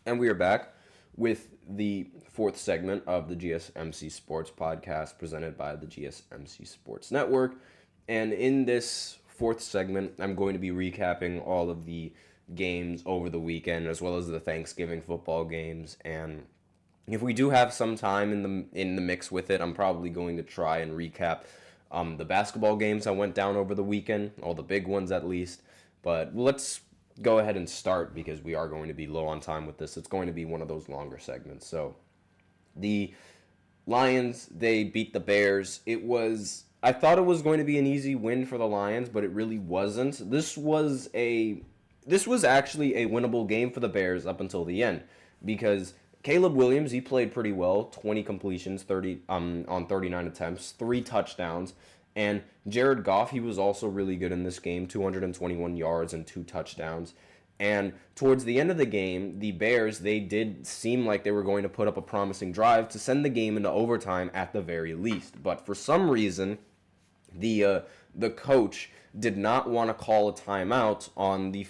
And we are back with the fourth segment of the GSMC Sports Podcast presented by the GSMC Sports Network. And in this fourth segment, I'm going to be recapping all of the games over the weekend as well as the Thanksgiving football games. And if we do have some time in the mix with it, I'm probably going to try and recap the basketball games that went down over the weekend, all the big ones at least. But let's go ahead and start because we are going to be low on time with this. It's going to be one of those longer segments. So the Lions, they beat the Bears. I thought it was going to be an easy win for the Lions, but it really wasn't. This was actually a winnable game for the Bears up until the end because Caleb Williams, he played pretty well, 20 completions, 30 on 39 attempts, 3 touchdowns. And Jared Goff, he was also really good in this game, 221 yards and 2 touchdowns. And towards the end of the game, the Bears, they did seem like they were going to put up a promising drive to send the game into overtime at the very least. But for some reason, the coach did not want to call a timeout on the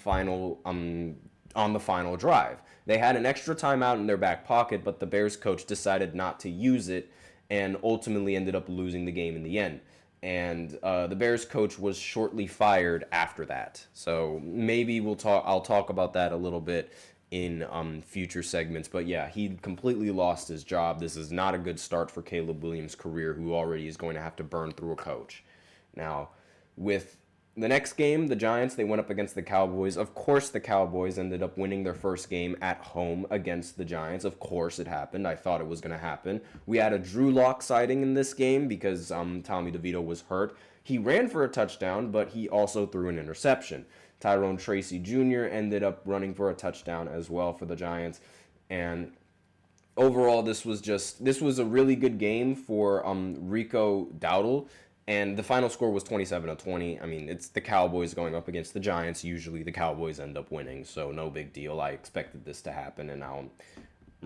final drive. They had an extra timeout in their back pocket, but the Bears coach decided not to use it and ultimately ended up losing the game in the end. And the Bears coach was shortly fired after that. So maybe I'll talk about that a little bit in future segments. But yeah, he completely lost his job. This is not a good start for Caleb Williams' career, who already is going to have to burn through a coach. Now, with the next game, the Giants, they went up against the Cowboys. Of course, the Cowboys ended up winning their first game at home against the Giants. Of course, it happened. I thought it was going to happen. We had a Drew Lock sighting in this game because Tommy DeVito was hurt. He ran for a touchdown, but he also threw an interception. Tyrone Tracy Jr. ended up running for a touchdown as well for the Giants. And overall, this was a really good game for Rico Dowdle. And the final score was 27-20. I mean, it's the Cowboys going up against the Giants. Usually the Cowboys end up winning, so no big deal. I expected this to happen, and now I'm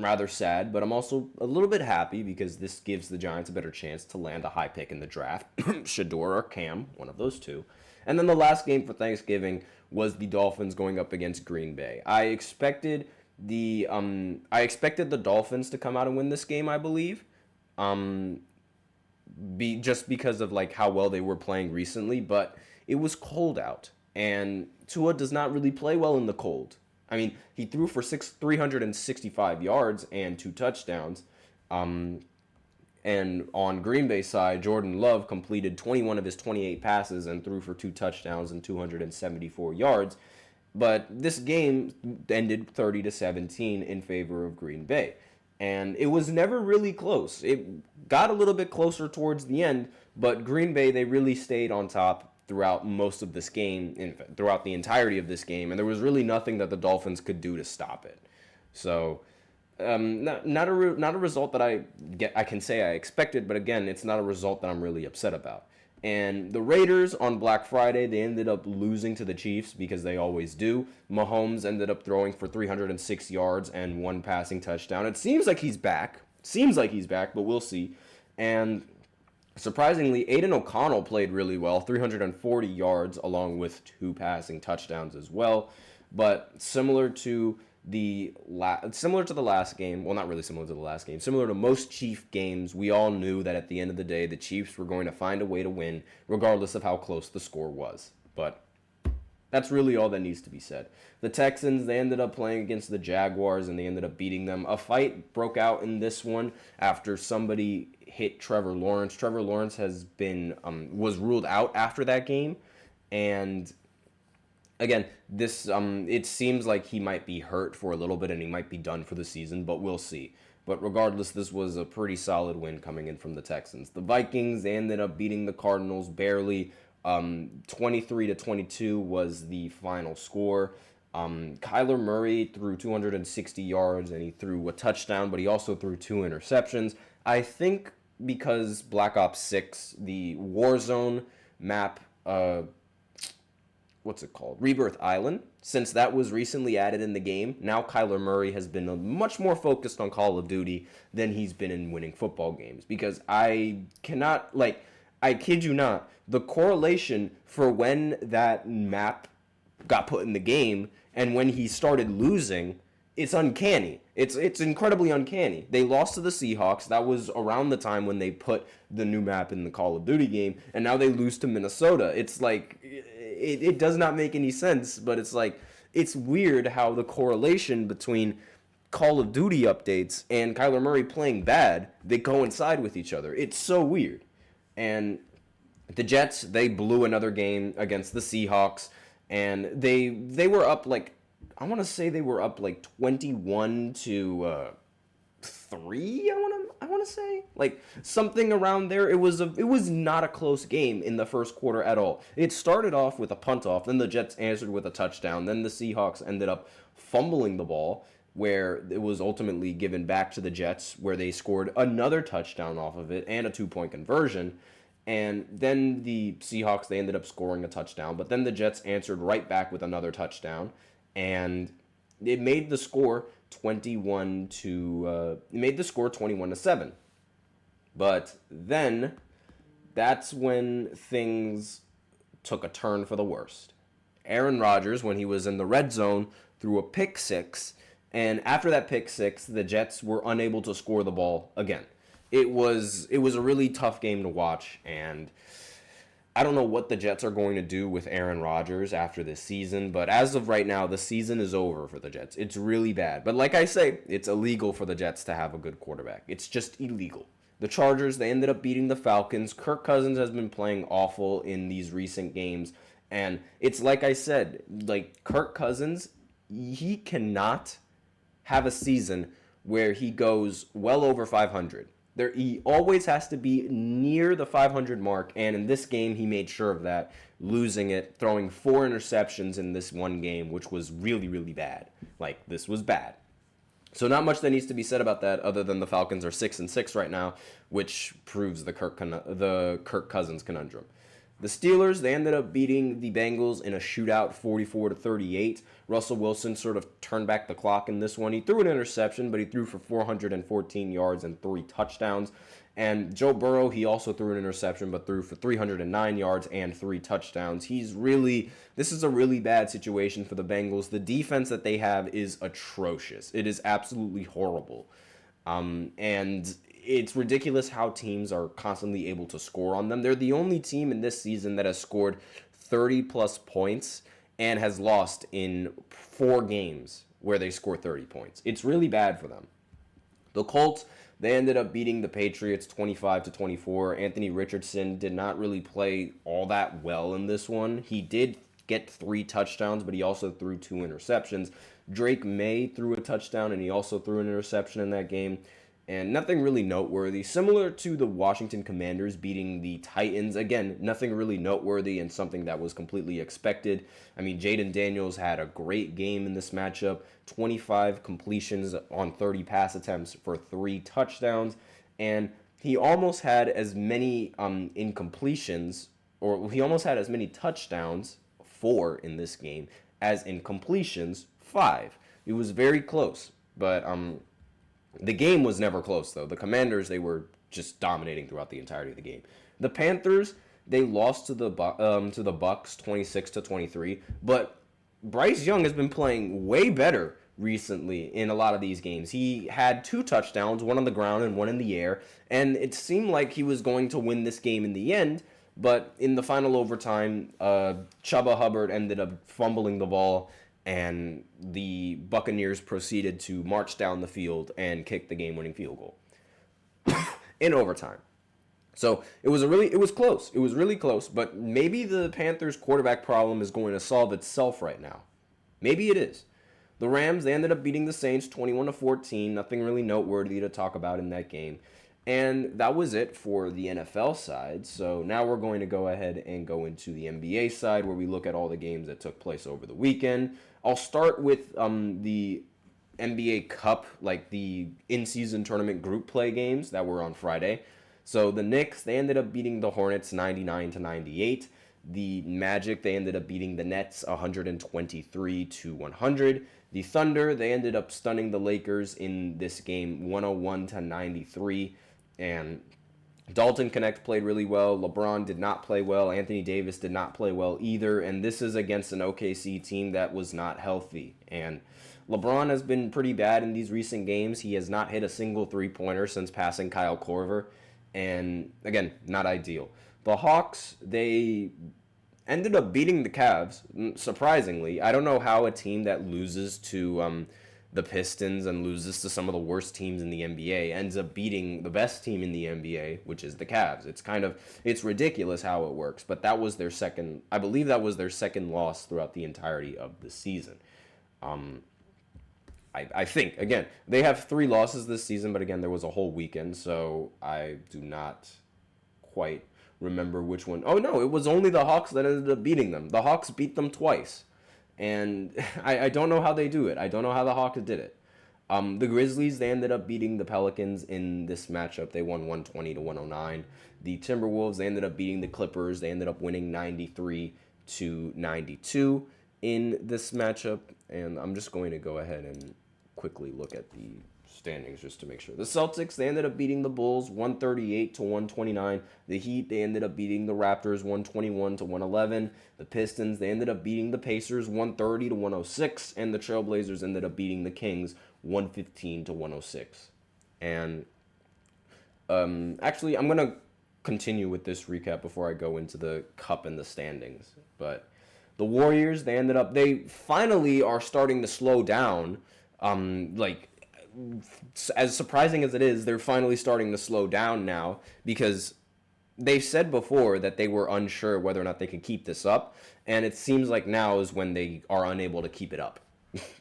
rather sad, but I'm also a little bit happy because this gives the Giants a better chance to land a high pick in the draft. Shador or Cam, one of those two. And then the last game for Thanksgiving was the Dolphins going up against Green Bay. I expected the Dolphins to come out and win this game, I believe. Just because of like how well they were playing recently, but it was cold out, and Tua does not really play well in the cold. I mean, he threw for 365 yards and 2 touchdowns. And on Green Bay side, Jordan Love completed 21 of his 28 passes and threw for 2 touchdowns and 274 yards. But this game ended 30-17 in favor of Green Bay. And it was never really close. It got a little bit closer towards the end, but Green Bay, they really stayed on top throughout most of this game, throughout the entirety of this game, and there was really nothing that the Dolphins could do to stop it. So, not a result that I can say I expected, but again, it's not a result that I'm really upset about. And the Raiders on Black Friday, they ended up losing to the Chiefs because they always do. Mahomes ended up throwing for 306 yards and 1 passing touchdown. It seems like he's back. But we'll see. And surprisingly, Aiden O'Connell played really well, 340 yards along with 2 passing touchdowns as well. But similar to the last game, well, not really similar to the last game, similar to most Chief games, we all knew that at the end of the day, the Chiefs were going to find a way to win, regardless of how close the score was. But that's really all that needs to be said. The Texans, they ended up playing against the Jaguars, and they ended up beating them. A fight broke out in this one after somebody hit Trevor Lawrence. Trevor Lawrence was ruled out after that game, and again, this it seems like he might be hurt for a little bit and he might be done for the season, but we'll see. But regardless, this was a pretty solid win coming in from the Texans. The Vikings, they ended up beating the Cardinals barely. 23-22 was the final score. Kyler Murray threw 260 yards and he threw a touchdown, but he also threw 2 interceptions. I think because Black Ops 6, the Warzone map, what's it called? Rebirth Island. Since that was recently added in the game, now Kyler Murray has been much more focused on Call of Duty than he's been in winning football games. Because I kid you not, the correlation for when that map got put in the game and when he started losing it's uncanny. It's incredibly uncanny. They lost to the Seahawks. That was around the time when they put the new map in the Call of Duty game, and now they lose to Minnesota. It's like it does not make any sense, but it's like it's weird how the correlation between Call of Duty updates and Kyler Murray playing bad, they coincide with each other. It's so weird. And the Jets, they blew another game against the Seahawks, and they were up like, I want to say they were up like 21 to 3. I want to say like something around there. It was not a close game in the first quarter at all. It started off with a punt off, then the Jets answered with a touchdown, then the Seahawks ended up fumbling the ball, where it was ultimately given back to the Jets, where they scored another touchdown off of it and a 2-point conversion. And then the Seahawks, they ended up scoring a touchdown, but then the Jets answered right back with another touchdown, and it made the score 21 to 7. But then that's when things took a turn for the worst. Aaron Rodgers, when he was in the red zone, threw a pick six, and after that pick six, the Jets were unable to score the ball again. It was a really tough game to watch, and I don't know what the Jets are going to do with Aaron Rodgers after this season, but as of right now, the season is over for the Jets. It's really bad. But like I say, it's illegal for the Jets to have a good quarterback. It's just illegal. The Chargers, they ended up beating the Falcons. Kirk Cousins has been playing awful in these recent games, and it's like I said, like Kirk Cousins, he cannot have a season where he goes well over 500. He always has to be near the 500 mark, and in this game, he made sure of that, losing it, throwing 4 interceptions in this one game, which was really, really bad. Like, this was bad. So not much that needs to be said about that, other than the Falcons are 6-6 right now, which proves the Kirk Cousins conundrum. The Steelers, they ended up beating the Bengals in a shootout 44-38. Russell Wilson sort of turned back the clock in this one. He threw an interception, but he threw for 414 yards and 3 touchdowns. And Joe Burrow, he also threw an interception, but threw for 309 yards and 3 touchdowns. This is a really bad situation for the Bengals. The defense that they have is atrocious. It is absolutely horrible. And it's ridiculous how teams are constantly able to score on them. They're the only team in this season that has scored 30-plus points and has lost in 4 games where they score 30 points. It's really bad for them. The Colts, they ended up beating the Patriots 25-24. Anthony Richardson did not really play all that well in this one. He did get 3 touchdowns, but he also threw 2 interceptions. Drake May threw a touchdown, and he also threw an interception in that game. And nothing really noteworthy. Similar to the Washington Commanders beating the Titans. Again, nothing really noteworthy and something that was completely expected. I mean, Jaden Daniels had a great game in this matchup. 25 completions on 30 pass attempts for 3 touchdowns. And he almost had as many incompletions, or he almost had as many touchdowns, 4 in this game, as in completions, 5. It was very close, but the game was never close, though. The Commanders, they were just dominating throughout the entirety of the game. The Panthers, they lost to the Bucks 26-23, but Bryce Young has been playing way better recently in a lot of these games. He had 2 touchdowns, one on the ground and one in the air, and it seemed like he was going to win this game in the end, but in the final overtime, Chuba Hubbard ended up fumbling the ball, and the Buccaneers proceeded to march down the field and kick the game-winning field goal in overtime. So it was close. It was really close, but maybe the Panthers' quarterback problem is going to solve itself right now. Maybe it is. The Rams, they ended up beating the Saints 21-14. Nothing really noteworthy to talk about in that game. And that was it for the NFL side. So now we're going to go ahead and go into the NBA side, where we look at all the games that took place over the weekend. I'll start with the NBA Cup, like the in-season tournament group play games that were on Friday. So the Knicks, they ended up beating the Hornets 99-98. The Magic, they ended up beating the Nets 123-100. The Thunder, they ended up stunning the Lakers in this game 101-93. And Dalton Connect played really well. LeBron did not play well. Anthony Davis did not play well either. And this is against an OKC team that was not healthy. And LeBron has been pretty bad in these recent games. He has not hit a single three-pointer since passing Kyle Korver. And, again, not ideal. The Hawks, they ended up beating the Cavs, surprisingly. I don't know how a team that loses to the Pistons and loses to some of the worst teams in the NBA ends up beating the best team in the NBA, which is the Cavs. It's ridiculous how it works, but I believe that was their second loss throughout the entirety of the season. I think, again, they have 3 losses this season, but again, there was a whole weekend, so I do not quite remember which one. Oh, no, it was only the Hawks that ended up beating them. The Hawks beat them twice, and I don't know how they do it. I don't know how the Hawks did it. The Grizzlies, they ended up beating the Pelicans in this matchup. They won 120-109. The Timberwolves, they ended up beating the Clippers. They ended up winning 93-92 in this matchup, and I'm just going to go ahead and quickly look at the standings just to make sure. The Celtics, they ended up beating the Bulls 138-129. The Heat, they ended up beating the Raptors 121-111. The Pistons, they ended up beating the Pacers 130-106, and the Trailblazers ended up beating the Kings 115-106. And actually, I'm going to continue with this recap before I go into the cup and the standings. But the Warriors, they finally are starting to slow down. As surprising as it is, they're finally starting to slow down now, because they've said before that they were unsure whether or not they could keep this up, and it seems like now is when they are unable to keep it up.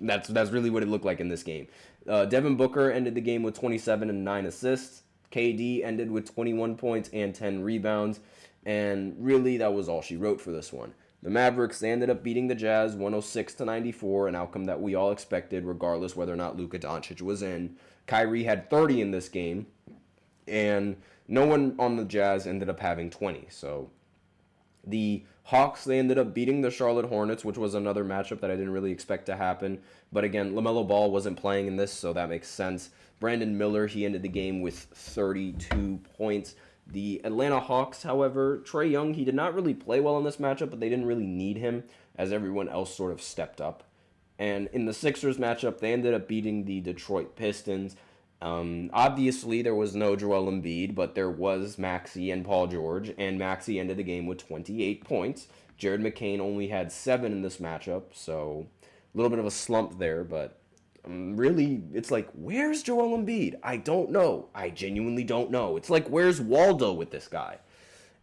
That's really what it looked like in this game. Devin Booker ended the game with 27 and 9 assists. KD ended with 21 points and 10 rebounds, and really that was all she wrote for this one. The Mavericks, they ended up beating the Jazz 106-94, an outcome that we all expected regardless whether or not Luka Doncic was in. Kyrie had 30 in this game, and no one on the Jazz ended up having 20. So the Hawks, they ended up beating the Charlotte Hornets, which was another matchup that I didn't really expect to happen. But again, LaMelo Ball wasn't playing in this, so that makes sense. Brandon Miller, he ended the game with 32 points. The Atlanta Hawks, however, Trae Young, he did not really play well in this matchup, but they didn't really need him as everyone else sort of stepped up. And in the Sixers matchup, they ended up beating the Detroit Pistons. Obviously, there was no Joel Embiid, but there was Maxey and Paul George, and Maxey ended the game with 28 points. Jared McCain only had 7 in this matchup, so a little bit of a slump there, but really, it's like, where's Joel Embiid? I don't know. I genuinely don't know. It's like, where's Waldo with this guy?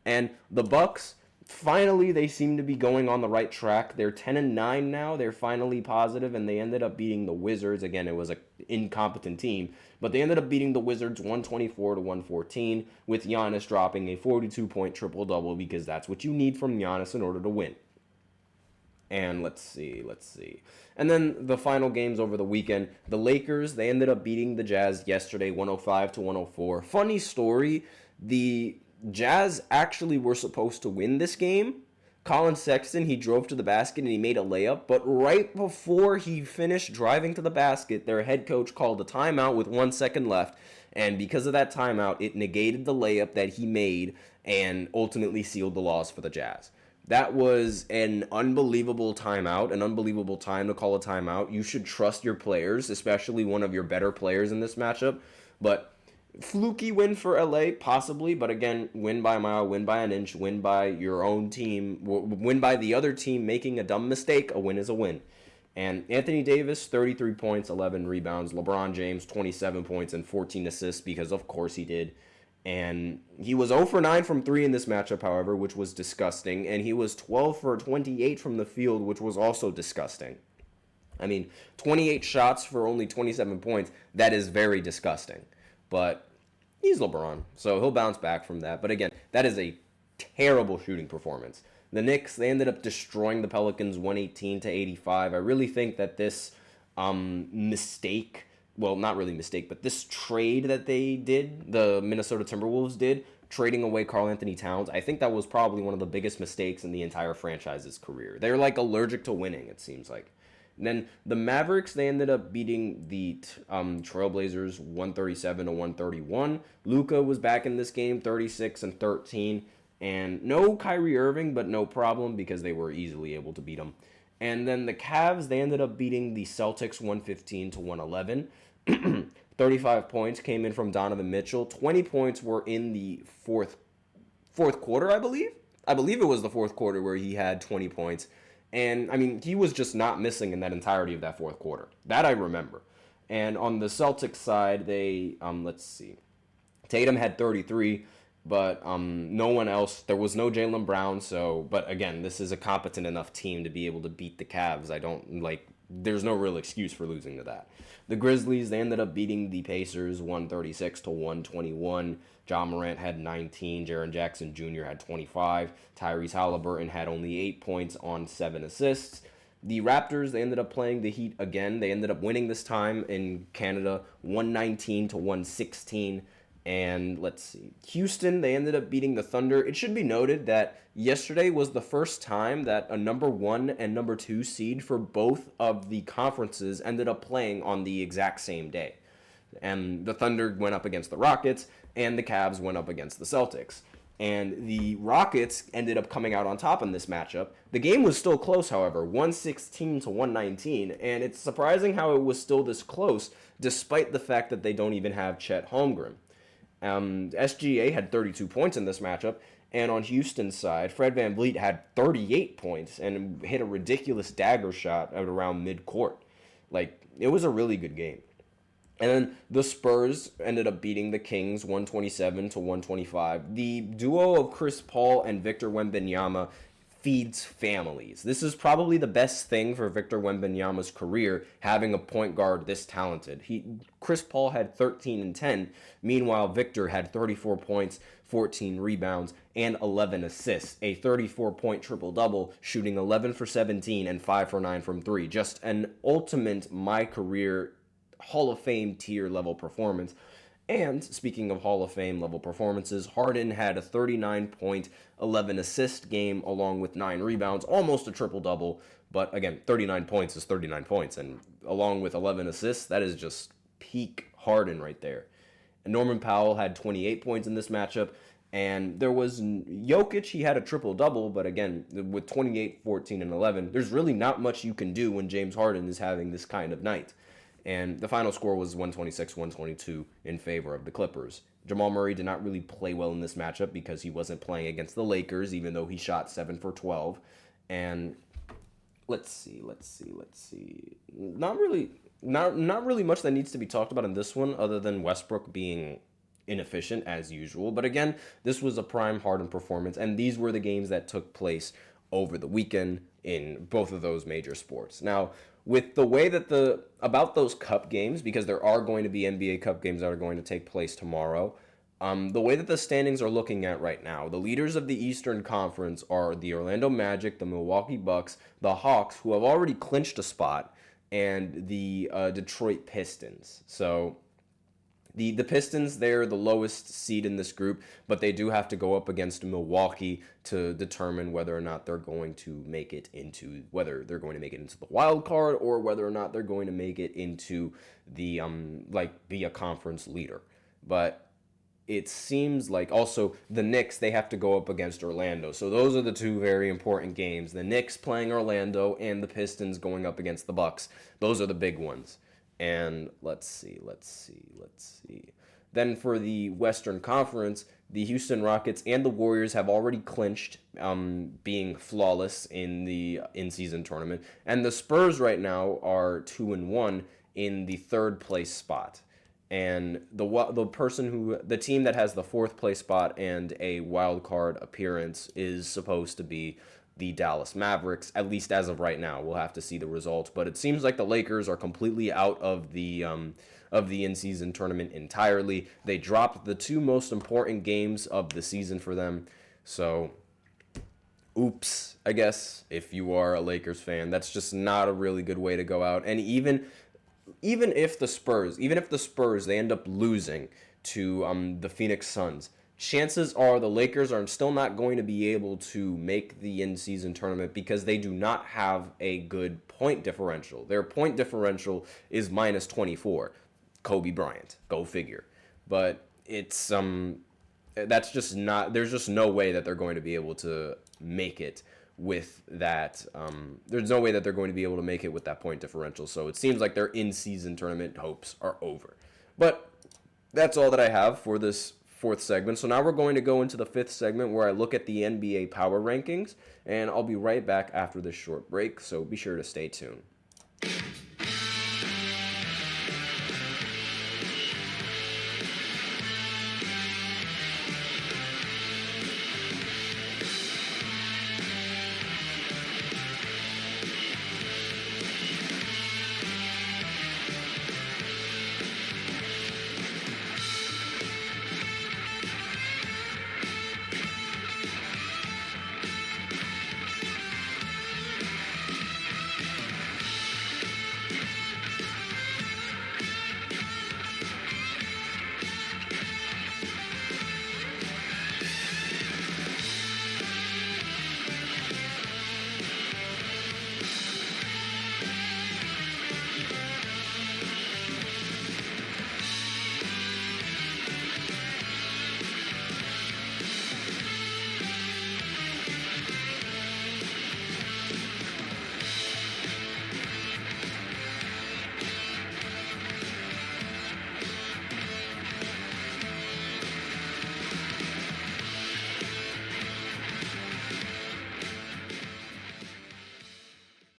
And the Bucks, finally, they seem to be going on the right track. They're 10-9 now. They're finally positive, and they ended up beating the Wizards. Again, it was an incompetent team, but they ended up beating the Wizards 124-114, with Giannis dropping a 42-point triple-double, because that's what you need from Giannis in order to win. And let's see. And then the final games over the weekend. The Lakers, they ended up beating the Jazz yesterday 105-104. Funny story, the Jazz actually were supposed to win this game. Colin Sexton, he drove to the basket and he made a layup, but right before he finished driving to the basket, their head coach called a timeout with 1 second left, and because of that timeout, it negated the layup that he made and ultimately sealed the loss for the Jazz. That was an unbelievable timeout, an unbelievable time to call a timeout. You should trust your players, especially one of your better players in this matchup. But fluky win for LA, possibly. But again, win by a mile, win by an inch, win by your own team, win by the other team making a dumb mistake. A win is a win. And Anthony Davis, 33 points, 11 rebounds. LeBron James, 27 points and 14 assists, because of course he did. And he was 0 for 9 from 3 in this matchup, however, which was disgusting. And he was 12 for 28 from the field, which was also disgusting. I mean, 28 shots for only 27 points, that is very disgusting. But he's LeBron, so he'll bounce back from that. But again, that is a terrible shooting performance. The Knicks, they ended up destroying the Pelicans 118-85. I really think that this mistake... Well, not really mistake, but this trade that they did, the Minnesota Timberwolves did, trading away Karl Anthony Towns, I think that was probably one of the biggest mistakes in the entire franchise's career. They're like allergic to winning, it seems like. And then the Mavericks, they ended up beating the Trailblazers 137-131. Luka was back in this game, 36 and 13. And no Kyrie Irving, but no problem because they were easily able to beat him. And then the Cavs, they ended up beating the Celtics 115 to 111. 35 points came in from Donovan Mitchell. 20 points were in the fourth quarter, I believe. I believe it was the fourth quarter where he had 20 points. And, I mean, he was just not missing in that entirety of that fourth quarter. That I remember. And on the Celtics side, they, let's see. Tatum had 33, but no one else. There was no Jaylen Brown, so, but again, this is a competent enough team to be able to beat the Cavs. There's no real excuse for losing to that. The Grizzlies, they ended up beating the Pacers 136 to 121. John Morant had 19, Jaren Jackson Jr. had 25, Tyrese Halliburton had only 8 points on 7 assists. The Raptors, they ended up playing the Heat again. They ended up winning this time in Canada 119 to 116. And let's see, Houston, they ended up beating the Thunder. It should be noted that yesterday was the first time that a number 1 and number 2 seed for both of the conferences ended up playing on the exact same day. And the Thunder went up against the Rockets, and the Cavs went up against the Celtics. And the Rockets ended up coming out on top in this matchup. The game was still close, however, 116 to 119, and it's surprising how it was still this close, despite the fact that they don't even have Chet Holmgren. SGA had 32 points in this matchup, and on Houston's side, Fred VanVleet had 38 points and hit a ridiculous dagger shot at around midcourt. It was a really good game. And then the Spurs ended up beating the Kings 127 to 125. The duo of Chris Paul and Victor Wembanyama feeds families. This is probably the best thing for Victor Wembanyama's career, having a point guard this talented. Chris Paul had 13 and 10. Meanwhile, Victor had 34 points, 14 rebounds, and 11 assists. A 34-point triple-double, shooting 11 for 17 and 5 for 9 from 3. Just an ultimate my-career Hall of Fame tier level performance. And speaking of Hall of Fame level performances, Harden had a 39-point, 11-assist game along with 9 rebounds, almost a triple-double. But again, 39 points is 39 points. And along with 11 assists, that is just peak Harden right there. And Norman Powell had 28 points in this matchup. And there was Jokic, he had a triple-double, but again, with 28, 14, and 11, there's really not much you can do when James Harden is having this kind of night. And the final score was 126-122 in favor of the Clippers. Jamal Murray did not really play well in this matchup because he wasn't playing against the Lakers, even though he shot 7 for 12. And let's see. Not really much that needs to be talked about in this one other than Westbrook being inefficient as usual. But again, this was a prime Harden performance, and these were the games that took place over the weekend in both of those major sports. Now, with the way that about those cup games, because there are going to be NBA Cup games that are going to take place tomorrow, the way that the standings are looking at right now, the leaders of the Eastern Conference are the Orlando Magic, the Milwaukee Bucks, the Hawks, who have already clinched a spot, and the Detroit Pistons. So the Pistons, they're the lowest seed in this group, but they do have to go up against Milwaukee to determine whether or not they're going to make it into the wild card or whether or not they're going to make it into the be a conference leader. But it seems like also the Knicks, they have to go up against Orlando. So those are the two very important games. The Knicks playing Orlando and the Pistons going up against the Bucks. Those are the big ones. And let's see. Then for the Western Conference, the Houston Rockets and the Warriors have already clinched, being flawless in the in-season tournament. And the Spurs right now are 2-1 in the third place spot. And the team that has the fourth place spot and a wild card appearance is supposed to be the Dallas Mavericks, at least as of right now. We'll have to see the results, but it seems like the Lakers are completely out of the in-season tournament entirely. They dropped the two most important games of the season for them, so oops, I guess, if you are a Lakers fan. That's just not a really good way to go out. And even if the Spurs, they end up losing to the Phoenix Suns, chances are the Lakers are still not going to be able to make the in-season tournament because they do not have a good point differential. Their point differential is minus 24. Kobe Bryant, go figure. But it's that's just not. There's just no way that they're going to be able to make it with that. There's no way that they're going to be able to make it with that point differential. So it seems like their in-season tournament hopes are over. But that's all that I have for this fourth segment. So now we're going to go into the fifth segment where I look at the NBA power rankings, and I'll be right back after this short break. So be sure to stay tuned.